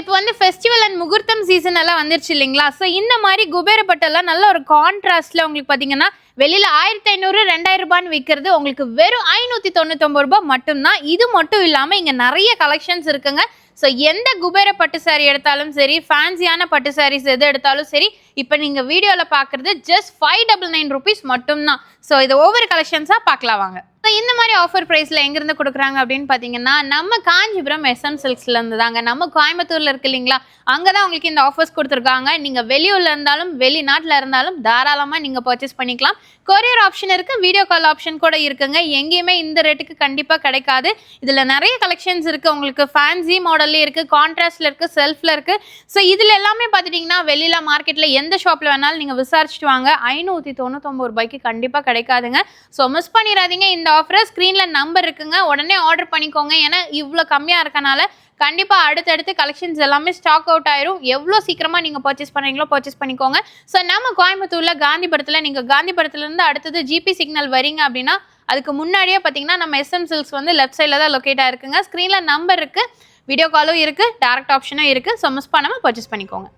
இப்போ வந்து festival and முகூர்த்தம் சீசன் எல்லாம் வந்துருச்சு இல்லைங்களா? ஸோ இந்த மாதிரி குபேர பட்டெல்லாம் நல்ல ஒரு கான்ட்ராஸ்ட்ல உங்களுக்கு பார்த்தீங்கன்னா, வெளியில 1500 2000 விற்கிறது உங்களுக்கு வெறும் 599 ரூபாய் மட்டும்தான். இது மட்டும் இல்லாம இங்க நிறைய கலெக்ஷன்ஸ் இருக்குங்க. ஸோ எந்த குபேர பட்டு சாரி எடுத்தாலும் சரி, ஃபேன்சியான பட்டு சாரீஸ் எது எடுத்தாலும் சரி, இப்போ நீங்க வீடியோல பார்க்குறது ஜஸ்ட் 599 rupees மட்டும்தான். ஸோ இது ஒவ்வொரு கலெக்ஷன்ஸாக பார்க்கலாம் வாங்க. ஸோ இந்த மாதிரி ஆஃபர் ப்ரைஸில் எங்கேருந்து கொடுக்குறாங்க அப்படின்னு பார்த்தீங்கன்னா, நம்ம காஞ்சிபுரம் எஸ்எம் சில்க்ஸ்லேருந்து தாங்க. நம்ம கோயம்புத்தூரில் இருக்கு இல்லைங்களா, அங்கே தான் உங்களுக்கு இந்த ஆஃபர்ஸ் கொடுத்துருக்காங்க. நீங்கள் வெளியூரில் இருந்தாலும் வெளிநாட்டில் இருந்தாலும் தாராளமாக நீங்கள் பர்ச்சேஸ் பண்ணிக்கலாம். கொரியர் ஆப்ஷன் இருக்குது, வீடியோ கால் ஆப்ஷன் கூட இருக்குங்க. எங்கேயுமே இந்த ரேட்டுக்கு கண்டிப்பாக கிடைக்காது. இதில் நிறைய கலெக்ஷன்ஸ் இருக்குது. உங்களுக்கு ஃபேன்சி மாடல்லே இருக்குது, கான்ட்ராஸ்டில் இருக்குது, செல்ஃபில் இருக்குது. ஸோ இதில் எல்லாமே பார்த்துட்டிங்கன்னா வெளியில் மார்க்கெட்டில் எந்த ஷாப்பில் வேணாலும் நீங்கள் விசாரிச்சுட்டு வாங்க. 599 ரூபாய்க்கு கண்டிப்பாக கிடைக்காதுங்க. ஸோ மிஸ் பண்ணிடாதீங்க இந்த ஆஃபரை. ஸ்க்ரீனில் நம்பர் இருக்குங்க, உடனே ஆர்டர் பண்ணிக்கோங்க. ஏன்னா இவ்வளோ கம்மியாக இருக்கனால கண்டிப்பாக அடுத்தடுத்து கலெக்ஷன்ஸ் எல்லாமே ஸ்டாக் அவுட் ஆயிரும். எவ்வளோ சீக்கிரமாக நீங்கள் பர்ச்சேஸ் பண்ணுறீங்களோ பர்ச்சேஸ் பண்ணிக்கோங்க. ஸோ நம்ம கோயம்புத்தூரில் காந்திபுரத்தில், நீங்கள் காந்திபுரத்துலேருந்து அடுத்தது ஜிபி சிக்னல் வரீங்க அப்படின்னா அதுக்கு முன்னாடியே பார்த்தீங்கன்னா நம்ம எஸ்எம் சில்க்ஸ் வந்து லெஃப்ட் சைடில் தான் லொக்கேட் ஆயிருக்குங்க. ஸ்க்ரீனில் நம்பர் இருக்குது, வீடியோ காலும் இருக்குது, டேரக்ட் ஆப்ஷனும் இருக்குது. ஸோ மிஸ் பண்ணாமல் பர்ச்சேஸ் பண்ணிக்கோங்க.